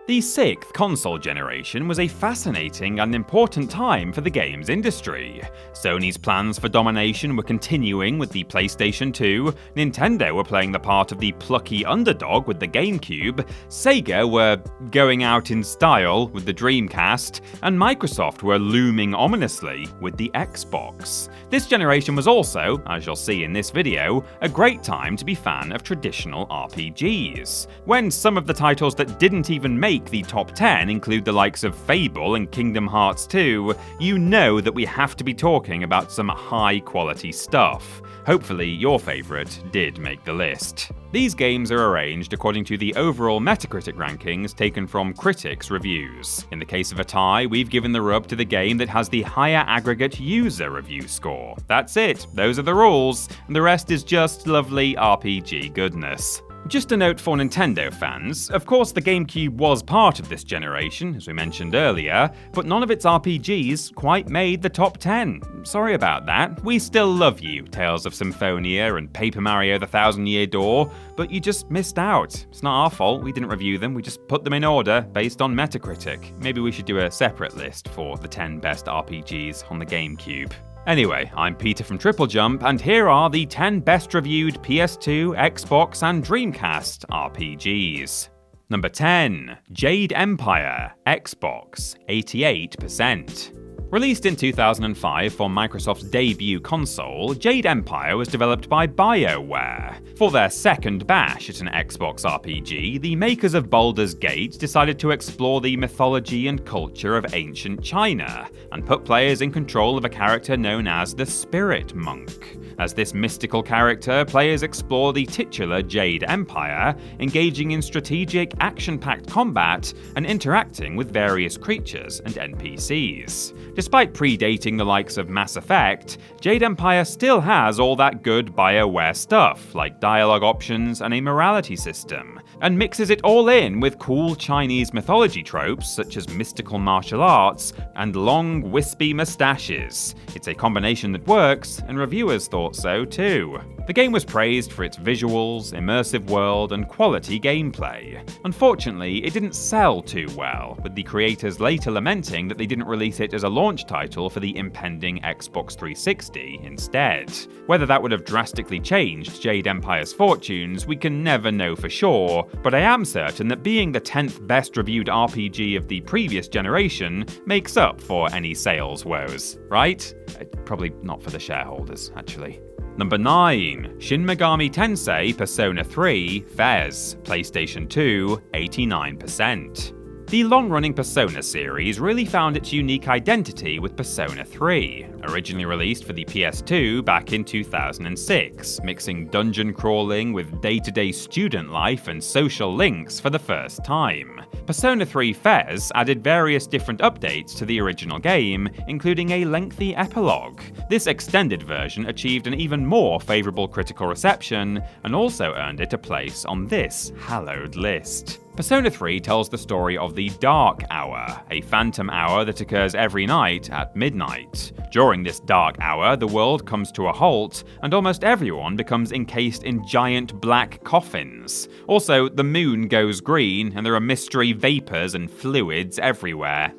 The sixth console generation was a fascinating and important time for the games industry. Sony's plans for domination were continuing with the PlayStation 2, Nintendo were playing the part of the plucky underdog with the GameCube, Sega were going out in style with the Dreamcast, and Microsoft were looming ominously with the Xbox. This generation was also, as you'll see in this video, a great time to be a fan of traditional RPGs. When some of the titles that didn't even make the top 10 include the likes of Fable and Kingdom Hearts 2, you know that we have to be talking about some high quality stuff. Hopefully your favourite did make the list. These games are arranged according to the overall Metacritic rankings taken from critics' reviews. In the case of a tie, we've given the rub to the game that has the higher aggregate user review score. That's it, those are the rules, and the rest is just lovely RPG goodness. Just a note for Nintendo fans, of course the GameCube was part of this generation, as we mentioned earlier, but none of its RPGs quite made the top 10. Sorry about that. We still love you, Tales of Symphonia and Paper Mario the Thousand Year Door, but you just missed out. It's not our fault, we didn't review them, we just put them in order based on Metacritic. Maybe we should do a separate list for the 10 best RPGs on the GameCube. Anyway, I'm Peter from TripleJump, and here are the 10 best-reviewed PS2, Xbox, and Dreamcast RPGs. Number 10. Jade Empire, Xbox, 88%. Released in 2005 for Microsoft's debut console, Jade Empire was developed by BioWare. For their second bash at an Xbox RPG, the makers of Baldur's Gate decided to explore the mythology and culture of ancient China, and put players in control of a character known as the Spirit Monk. As this mystical character, players explore the titular Jade Empire, engaging in strategic, action-packed combat and interacting with various creatures and NPCs. Despite predating the likes of Mass Effect, Jade Empire still has all that good BioWare stuff, like dialogue options and a morality system, and mixes it all in with cool Chinese mythology tropes such as mystical martial arts and long, wispy mustaches. It's a combination that works, and reviewers thought so too. The game was praised for its visuals, immersive world, and quality gameplay. Unfortunately, it didn't sell too well, with the creators later lamenting that they didn't release it as a launch title for the impending Xbox 360 instead. Whether that would have drastically changed Jade Empire's fortunes, we can never know for sure, but I am certain that being the 10th best reviewed RPG of the previous generation makes up for any sales woes, right? Probably not for the shareholders, actually. Number 9. Shin Megami Tensei Persona 3 FES, PlayStation 2, 89%. The long-running Persona series really found its unique identity with Persona 3, originally released for the PS2 back in 2006, mixing dungeon crawling with day-to-day student life and social links for the first time. Persona 3 FES added various different updates to the original game, including a lengthy epilogue. This extended version achieved an even more favourable critical reception, and also earned it a place on this hallowed list. Persona 3 tells the story of the Dark Hour, a phantom hour that occurs every night at midnight. During this dark hour, the world comes to a halt, and almost everyone becomes encased in giant black coffins. Also, the moon goes green, and there are mystery vapors and fluids everywhere.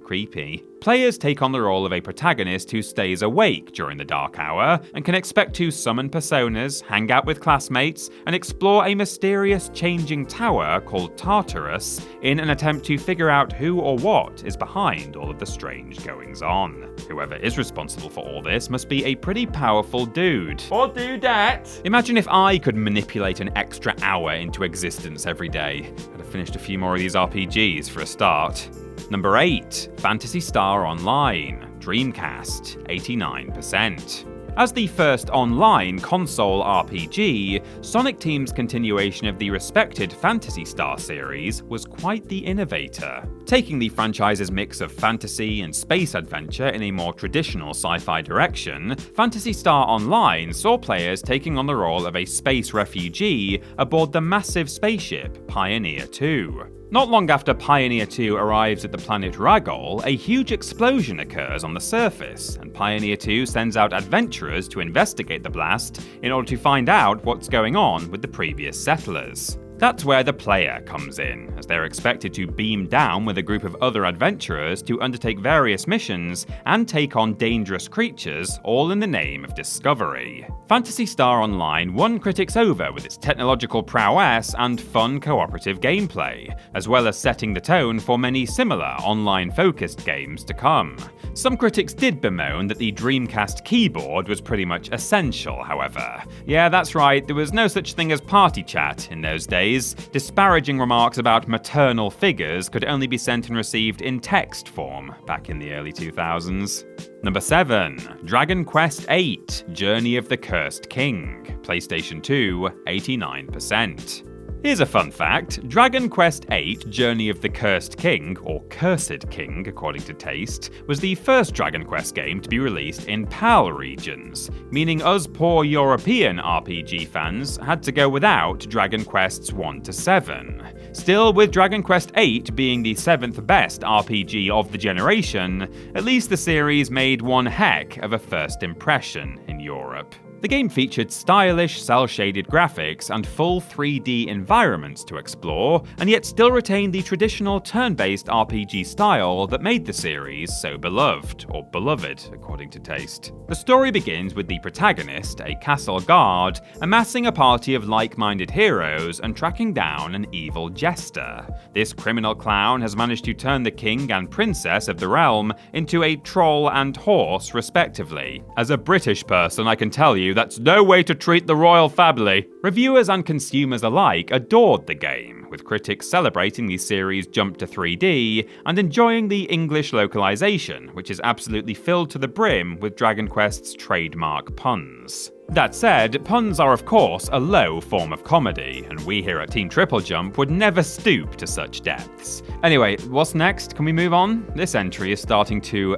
Creepy. Players take on the role of a protagonist who stays awake during the dark hour and can expect to summon personas, hang out with classmates, and explore a mysterious changing tower called Tartarus in an attempt to figure out who or what is behind all of the strange goings-on. Whoever is responsible for all this must be a pretty powerful dude. Or dudette! Imagine if I could manipulate an extra hour into existence every day. I'd have finished a few more of these RPGs for a start. Number 8. Phantasy Star Online, Dreamcast, 89%. As the first online console RPG, Sonic Team's continuation of the respected Phantasy Star series was quite the innovator. Taking the franchise's mix of fantasy and space adventure in a more traditional sci-fi direction, Phantasy Star Online saw players taking on the role of a space refugee aboard the massive spaceship Pioneer 2. Not long after Pioneer 2 arrives at the planet Ragol, a huge explosion occurs on the surface, and Pioneer 2 sends out adventurers to investigate the blast in order to find out what's going on with the previous settlers. That's where the player comes in, as they're expected to beam down with a group of other adventurers to undertake various missions and take on dangerous creatures, all in the name of discovery. Phantasy Star Online won critics over with its technological prowess and fun cooperative gameplay, as well as setting the tone for many similar online-focused games to come. Some critics did bemoan that the Dreamcast keyboard was pretty much essential, however. Yeah, that's right, there was no such thing as party chat in those days. Disparaging remarks about maternal figures could only be sent and received in text form back in the early 2000s. Number 7. Dragon Quest VIII Journey of the Cursed King, PlayStation 2, 89%. Here's a fun fact, Dragon Quest VIII Journey of the Cursed King, or Cursed King according to taste, was the first Dragon Quest game to be released in PAL regions, meaning us poor European RPG fans had to go without Dragon Quests 1 to 7. Still, with Dragon Quest VIII being the 7th best RPG of the generation, at least the series made one heck of a first impression in Europe. The game featured stylish, cel-shaded graphics and full 3D environments to explore, and yet still retained the traditional turn-based RPG style that made the series so beloved, or beloved according to taste. The story begins with the protagonist, a castle guard, amassing a party of like-minded heroes and tracking down an evil jester. This criminal clown has managed to turn the king and princess of the realm into a troll and horse respectively. As a British person, I can tell you that's no way to treat the royal family. Reviewers and consumers alike adored the game, with critics celebrating the series' jump to 3D and enjoying the English localization, which is absolutely filled to the brim with Dragon Quest's trademark puns. That said, puns are of course a low form of comedy, and we here at Team TripleJump would never stoop to such depths. Anyway, what's next? Can we move on? This entry is starting to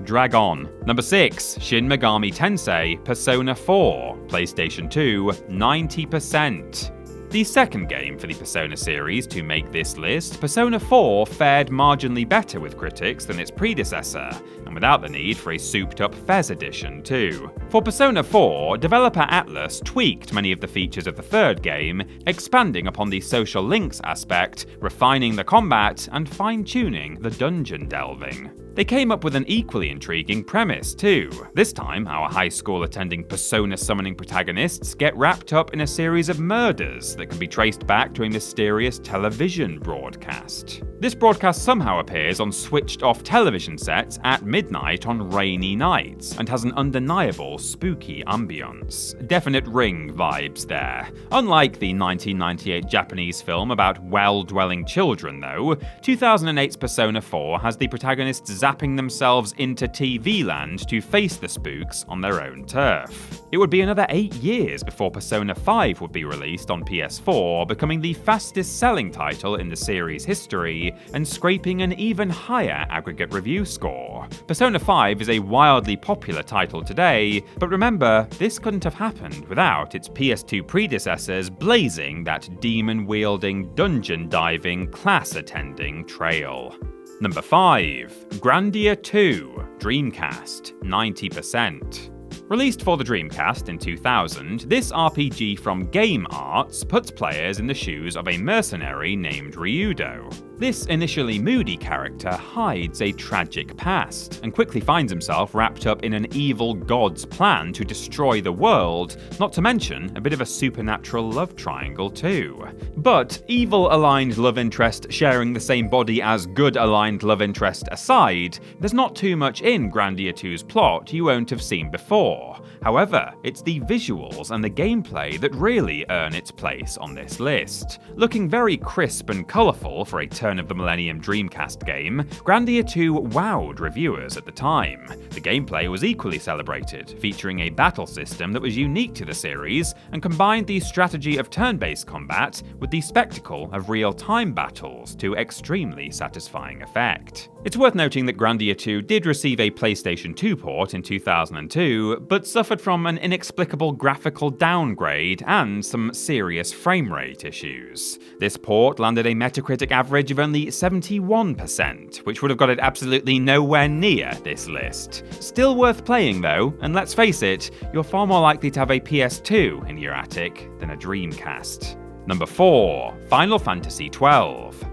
drag on. Number 6, Shin Megami Tensei Persona 4, PlayStation 2, 90%. The second game for the Persona series to make this list, Persona 4 fared marginally better with critics than its predecessor, and without the need for a souped-up Fez edition too. For Persona 4, developer Atlus tweaked many of the features of the third game, expanding upon the social links aspect, refining the combat, and fine-tuning the dungeon delving. They came up with an equally intriguing premise too. This time, our high school attending Persona summoning protagonists get wrapped up in a series of murders that can be traced back to a mysterious television broadcast. This broadcast somehow appears on switched off television sets at midnight on rainy nights, and has an undeniable spooky ambience. Definite Ring vibes there. Unlike the 1998 Japanese film about well-dwelling children though, 2008's Persona 4 has the protagonists zapping themselves into TV land to face the spooks on their own turf. It would be another 8 years before Persona 5 would be released on PS4, becoming the fastest selling title in the series' history and scraping an even higher aggregate review score. Persona 5 is a wildly popular title today, but remember, this couldn't have happened without its PS2 predecessors blazing that demon-wielding, dungeon-diving, class-attending trail. Number 5. Grandia 2, Dreamcast, 90%. Released for the Dreamcast in 2000, this RPG from Game Arts puts players in the shoes of a mercenary named Ryudo. This initially moody character hides a tragic past, and quickly finds himself wrapped up in an evil god's plan to destroy the world, not to mention a bit of a supernatural love triangle too. But evil-aligned love interest sharing the same body as good-aligned love interest aside, there's not too much in Grandia 2's plot you won't have seen before. However, it's the visuals and the gameplay that really earn its place on this list. Looking very crisp and colourful for a turn-of-the-millennium Dreamcast game, Grandia 2 wowed reviewers at the time. The gameplay was equally celebrated, featuring a battle system that was unique to the series and combined the strategy of turn-based combat with the spectacle of real-time battles to extremely satisfying effect. It's worth noting that Grandia 2 did receive a PlayStation 2 port in 2002, but suffered from an inexplicable graphical downgrade and some serious frame rate issues. This port landed a Metacritic average of only 71%, which would have got it absolutely nowhere near this list. Still worth playing though, and let's face it, you're far more likely to have a PS2 in your attic than a Dreamcast. Number 4. Final Fantasy XII,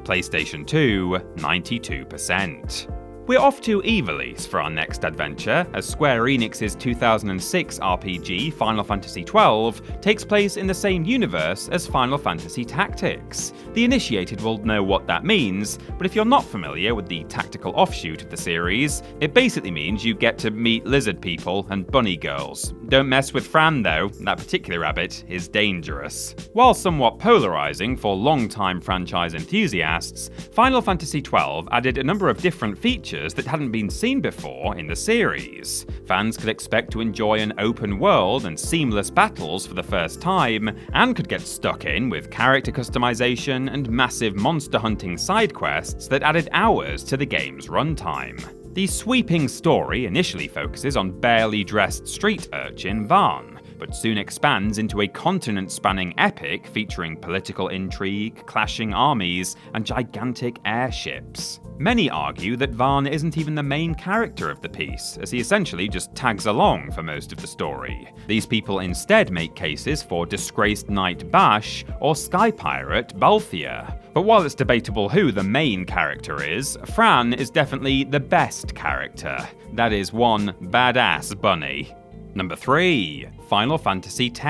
PlayStation 2, 92%. We're off to Ivalice for our next adventure, as Square Enix's 2006 RPG Final Fantasy XII takes place in the same universe as Final Fantasy Tactics. The initiated will know what that means, but if you're not familiar with the tactical offshoot of the series, it basically means you get to meet lizard people and bunny girls. Don't mess with Fran though, that particular rabbit is dangerous. While somewhat polarizing for long-time franchise enthusiasts, Final Fantasy XII added a number of different features that hadn't been seen before in the series. Fans could expect to enjoy an open world and seamless battles for the first time, and could get stuck in with character customization and massive monster hunting side quests that added hours to the game's runtime. The sweeping story initially focuses on barely dressed street urchin Vaan, but soon expands into a continent-spanning epic featuring political intrigue, clashing armies, and gigantic airships. Many argue that Vaan isn't even the main character of the piece, as he essentially just tags along for most of the story. These people instead make cases for disgraced knight Bash or sky pirate Balthier. But while it's debatable who the main character is, Fran is definitely the best character. That is one badass bunny. Number 3. Final Fantasy X,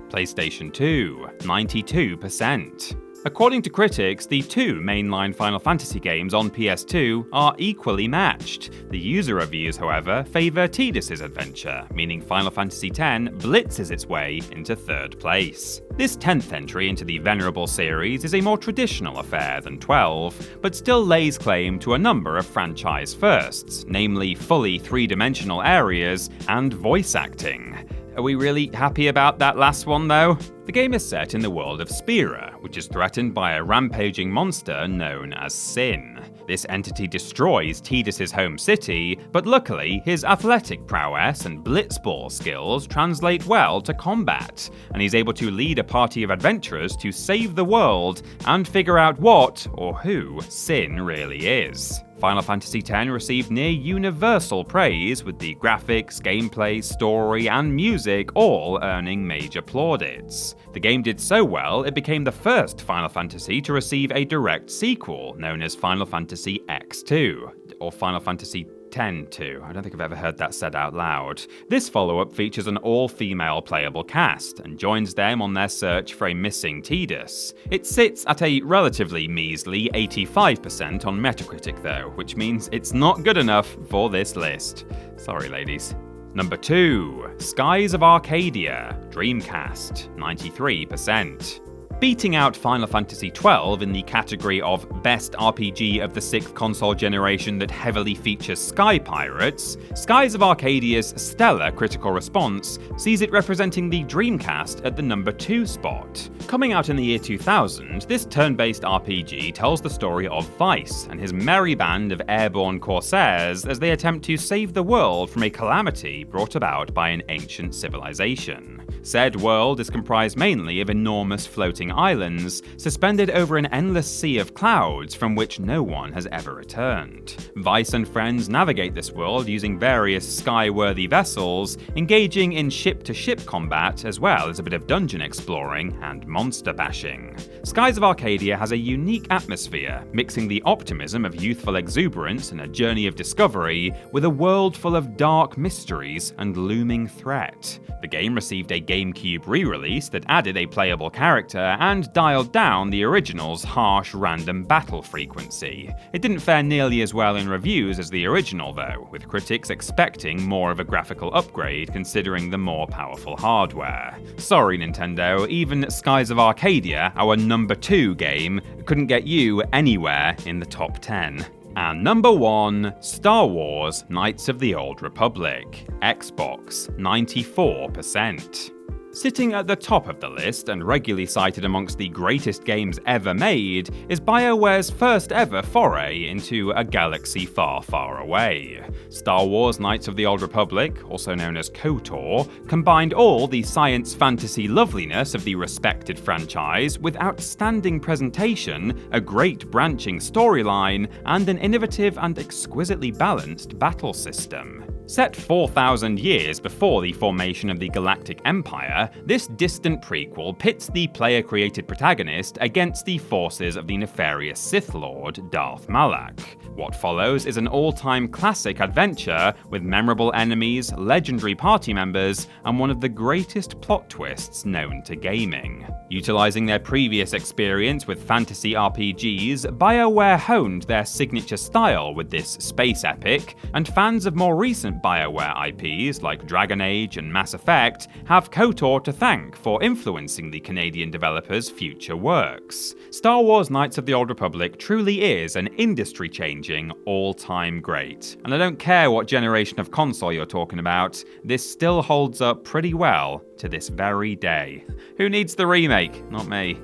PlayStation 2, 92%. According to critics, the two mainline Final Fantasy games on PS2 are equally matched. The user reviews, however, favour Tidus' adventure, meaning Final Fantasy X blitzes its way into third place. This 10th entry into the venerable series is a more traditional affair than 12, but still lays claim to a number of franchise firsts, namely fully three-dimensional areas and voice acting. Are we really happy about that last one though? The game is set in the world of Spira, which is threatened by a rampaging monster known as Sin. This entity destroys Tidus' home city, but luckily his athletic prowess and blitzball skills translate well to combat, and he's able to lead a party of adventurers to save the world and figure out what, or who, Sin really is. Final Fantasy X received near universal praise, with the graphics, gameplay, story, and music all earning major plaudits. The game did so well, it became the first Final Fantasy to receive a direct sequel, known as Final Fantasy X2, or Final Fantasy X-2. I don't think I've ever heard that said out loud. This follow-up features an all-female playable cast, and joins them on their search for a missing Tidus. It sits at a relatively measly 85% on Metacritic though, which means it's not good enough for this list. Sorry ladies. Number 2. Skies of Arcadia, Dreamcast, 93%. Beating out Final Fantasy XII in the category of Best RPG of the 6th console generation that heavily features sky pirates, Skies of Arcadia's stellar critical response sees it representing the Dreamcast at the number 2 spot. Coming out in the year 2000, this turn-based RPG tells the story of Vice and his merry band of airborne corsairs as they attempt to save the world from a calamity brought about by an ancient civilization. Said world is comprised mainly of enormous floating islands, suspended over an endless sea of clouds from which no one has ever returned. Vice and friends navigate this world using various sky-worthy vessels, engaging in ship-to-ship combat as well as a bit of dungeon exploring and monster bashing. Skies of Arcadia has a unique atmosphere, mixing the optimism of youthful exuberance and a journey of discovery with a world full of dark mysteries and looming threat. The game received a GameCube re-release that added a playable character and dialed down the original's harsh random battle frequency. It didn't fare nearly as well in reviews as the original though, with critics expecting more of a graphical upgrade considering the more powerful hardware. Sorry Nintendo, even Skies of Arcadia, our number 2 game, couldn't get you anywhere in the top 10. And number 1, Star Wars Knights of the Old Republic, Xbox, 94%. Sitting at the top of the list and regularly cited amongst the greatest games ever made is BioWare's first ever foray into a galaxy far, far away. Star Wars Knights of the Old Republic, also known as KOTOR, combined all the science fantasy loveliness of the respected franchise with outstanding presentation, a great branching storyline, and an innovative and exquisitely balanced battle system. Set 4,000 years before the formation of the Galactic Empire, this distant prequel pits the player-created protagonist against the forces of the nefarious Sith Lord, Darth Malak. What follows is an all-time classic adventure with memorable enemies, legendary party members, and one of the greatest plot twists known to gaming. Utilizing their previous experience with fantasy RPGs, BioWare honed their signature style with this space epic, and fans of more recent BioWare IPs like Dragon Age and Mass Effect have KOTOR to thank for influencing the Canadian developers' future works. Star Wars Knights of the Old Republic truly is an industry-changing, all-time great. And I don't care what generation of console you're talking about, this still holds up pretty well to this very day. Who needs the remake? Not me.